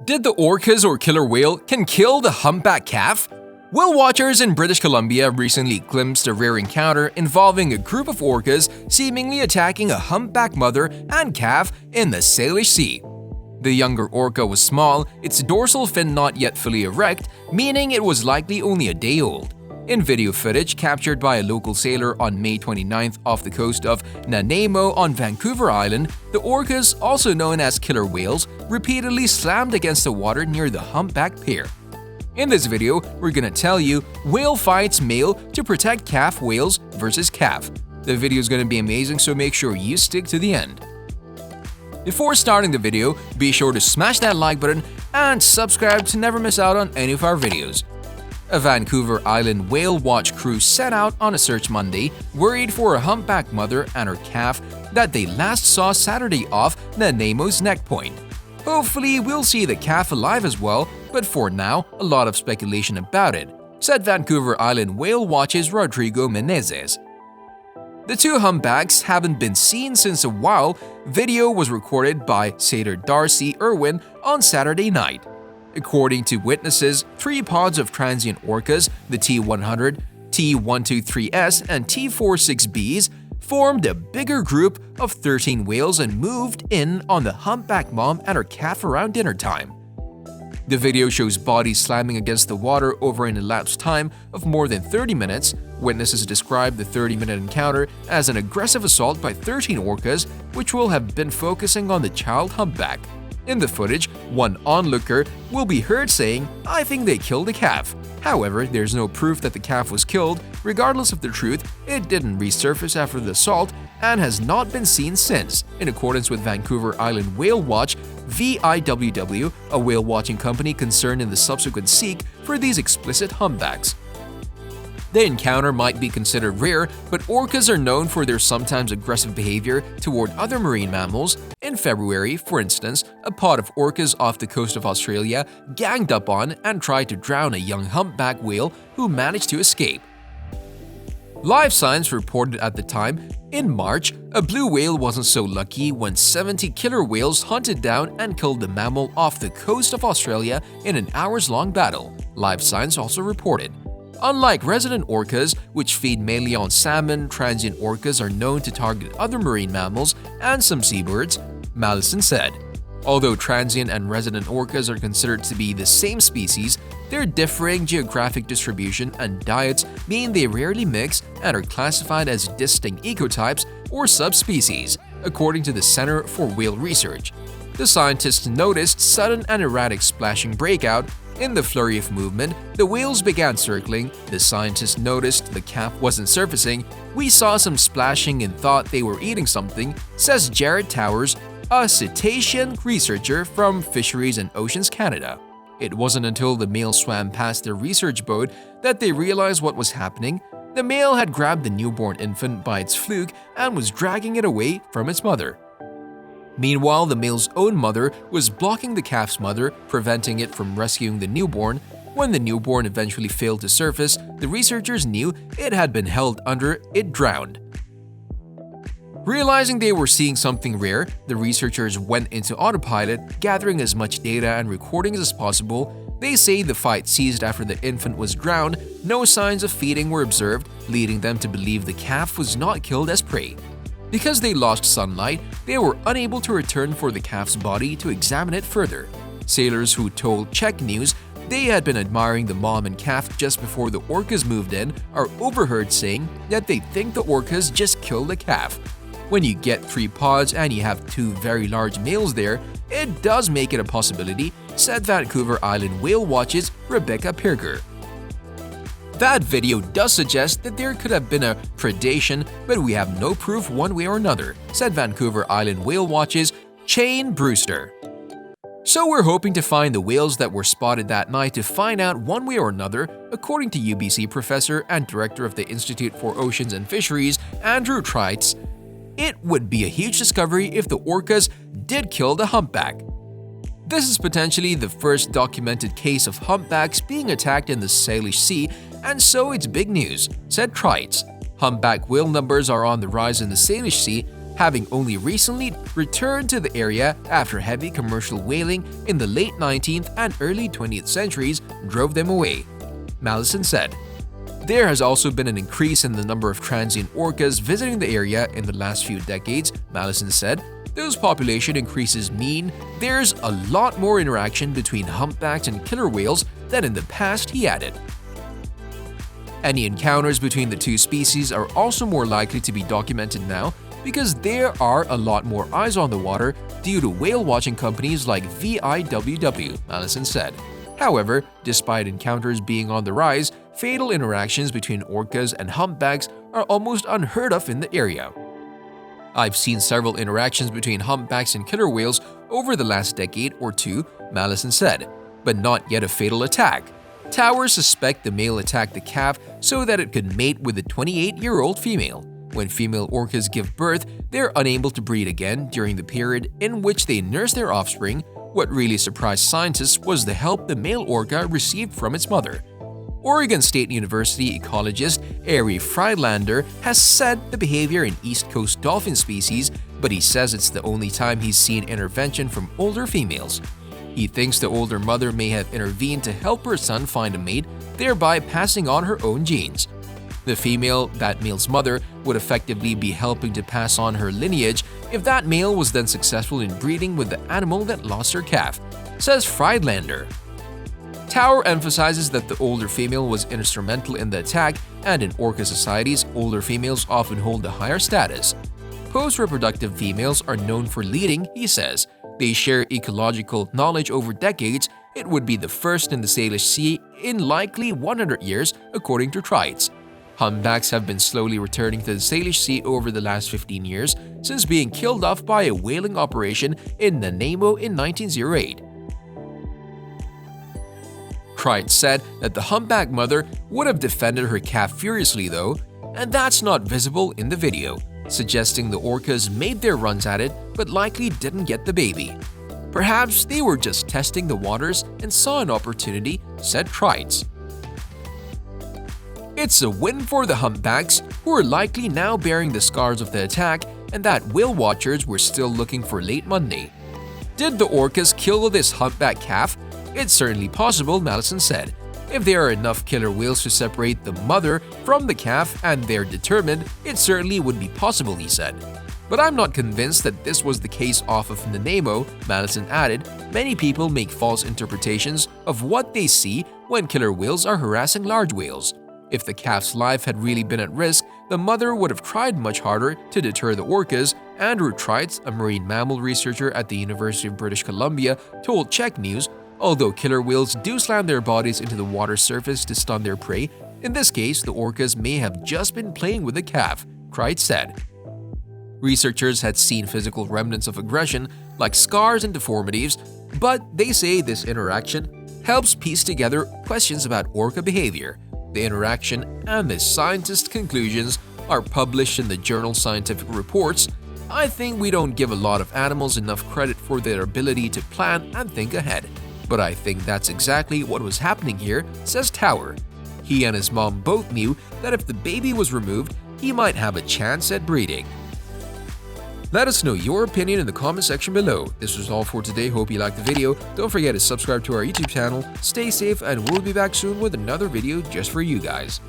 Did the orcas or killer whale can kill the humpback calf? Whale watchers in British Columbia recently glimpsed a rare encounter involving a group of orcas seemingly attacking a humpback mother and calf in the Salish Sea. The younger orca was small, its dorsal fin not yet fully erect, meaning it was likely only a day old. In video footage captured by a local sailor on May 29th off the coast of Nanaimo on Vancouver Island, the orcas, also known as killer whales, repeatedly slammed against the water near the humpback pair. In this video, we're gonna tell you whale fights male to protect calf whales versus calf. The video is gonna be amazing, so make sure you stick to the end. Before starting the video, be sure to smash that like button and subscribe to never miss out on any of our videos. A Vancouver Island whale watch crew set out on a search Monday, worried for a humpback mother and her calf that they last saw Saturday off Nanaimo's neck point. Hopefully, we'll see the calf alive as well, but for now, a lot of speculation about it, said Vancouver Island Whale Watch's Rodrigo Menezes. The two humpbacks haven't been seen since a while. Video was recorded by sailor Darcy Irwin on Saturday night. According to witnesses, 3 pods of transient orcas, the T100, T123S, and T46Bs, formed a bigger group of 13 whales and moved in on the humpback mom and her calf around dinner time. The video shows bodies slamming against the water over an elapsed time of more than 30 minutes. Witnesses described the 30-minute encounter as an aggressive assault by 13 orcas, which will have been focusing on the child humpback. In the footage, one onlooker will be heard saying, "I think they killed the calf." However, there's no proof that the calf was killed. Regardless of the truth, it didn't resurface after the assault and has not been seen since, in accordance with Vancouver Island Whale Watch VIWW, a whale watching company concerned in the subsequent seek for these explicit humpbacks. The encounter might be considered rare, but orcas are known for their sometimes aggressive behavior toward other marine mammals. In February, for instance, a pod of orcas off the coast of Australia ganged up on and tried to drown a young humpback whale who managed to escape. Live Science reported at the time, in March, a blue whale wasn't so lucky when 70 killer whales hunted down and killed the mammal off the coast of Australia in an hours-long battle, Live Science also reported. Unlike resident orcas, which feed mainly on salmon, transient orcas are known to target other marine mammals and some seabirds, Mallison said. Although transient and resident orcas are considered to be the same species, their differing geographic distribution and diets mean they rarely mix and are classified as distinct ecotypes or subspecies, according to the Center for Whale Research. The scientists noticed sudden and erratic splashing breakout. In the flurry of movement, the whales began circling. The scientists noticed the calf wasn't surfacing. "We saw some splashing and thought they were eating something," says Jared Towers, a cetacean researcher from Fisheries and Oceans Canada. It wasn't until the male swam past their research boat that they realized what was happening. The male had grabbed the newborn infant by its fluke and was dragging it away from its mother. Meanwhile, the male's own mother was blocking the calf's mother, preventing it from rescuing the newborn. When the newborn eventually failed to surface, the researchers knew it had been held under, it drowned. Realizing they were seeing something rare, the researchers went into autopilot, gathering as much data and recordings as possible. They say the fight ceased after the infant was drowned. No signs of feeding were observed, leading them to believe the calf was not killed as prey. Because they lost sunlight, they were unable to return for the calf's body to examine it further. Sailors who told Czech News they had been admiring the mom and calf just before the orcas moved in are overheard saying that they think the orcas just killed the calf. When you get 3 pods and you have 2 very large males there, it does make it a possibility, said Vancouver Island Whale Watch's Rebecca Pirger. That video does suggest that there could have been a predation, but we have no proof one way or another, said Vancouver Island Whale Watch's Shane Brewster. So we're hoping to find the whales that were spotted that night to find out one way or another, according to UBC professor and director of the Institute for Oceans and Fisheries, Andrew Trites. It would be a huge discovery if the orcas did kill the humpback. This is potentially the first documented case of humpbacks being attacked in the Salish Sea, and so it's big news, said Trites. Humpback whale numbers are on the rise in the Salish Sea. having only recently returned to the area after heavy commercial whaling in the late 19th and early 20th centuries drove them away. Mallison said, "There has also been an increase in the number of transient orcas visiting the area in the last few decades," Mallison said. "Those population increases mean there's a lot more interaction between humpbacks and killer whales than in the past," he added. Any encounters between the two species are also more likely to be documented now because there are a lot more eyes on the water due to whale-watching companies like VIWW, Mallison said. However, despite encounters being on the rise, fatal interactions between orcas and humpbacks are almost unheard of in the area. "I've seen several interactions between humpbacks and killer whales over the last decade or two," Mallison said, "but not yet a fatal attack. Towers suspect the male attacked the calf so that it could mate with the 28-year-old female. When female orcas give birth, they're unable to breed again during the period in which they nurse their offspring. What really surprised scientists was the help the male orca received from its mother." Oregon State University ecologist Ari Friedlander has said the behavior in East Coast dolphin species, but he says it's the only time he's seen intervention from older females. He thinks the older mother may have intervened to help her son find a mate, thereby passing on her own genes. The female, that male's mother, would effectively be helping to pass on her lineage if that male was then successful in breeding with the animal that lost her calf, says Friedlander. Tower emphasizes that the older female was instrumental in the attack, and in orca societies, older females often hold a higher status. Post-reproductive females are known for leading, he says. They share ecological knowledge over decades. It would be the first in the Salish Sea in likely 100 years, according to Trites. Humpbacks have been slowly returning to the Salish Sea over the last 15 years since being killed off by a whaling operation in Nanaimo in 1908. Crites said that the humpback mother would have defended her calf furiously though, and that's not visible in the video, suggesting the orcas made their runs at it but likely didn't get the baby. Perhaps they were just testing the waters and saw an opportunity, said Crites. It's a win for the humpbacks, who are likely now bearing the scars of the attack, and that whale watchers were still looking for late Monday. Did the orcas kill this humpback calf? It's certainly possible, Mallison said. If there are enough killer whales to separate the mother from the calf and they're determined, it certainly would be possible, he said. But I'm not convinced that this was the case off of Nanaimo, Mallison added. Many people make false interpretations of what they see when killer whales are harassing large whales. If the calf's life had really been at risk, the mother would have tried much harder to deter the orcas, Andrew Trites, a marine mammal researcher at the University of British Columbia, told Czech News. Although killer whales do slam their bodies into the water surface to stun their prey, in this case the orcas may have just been playing with the calf, Crites said. Researchers had seen physical remnants of aggression like scars and deformities, but they say this interaction helps piece together questions about orca behavior. The interaction and the scientists' conclusions are published in the journal Scientific Reports. I think we don't give a lot of animals enough credit for their ability to plan and think ahead. But I think that's exactly what was happening here, says Tower. He and his mom both knew that if the baby was removed, he might have a chance at breeding. Let us know your opinion in the comment section below. This was all for today. Hope you liked the video. Don't forget to subscribe to our YouTube channel. Stay safe, and we'll be back soon with another video just for you guys.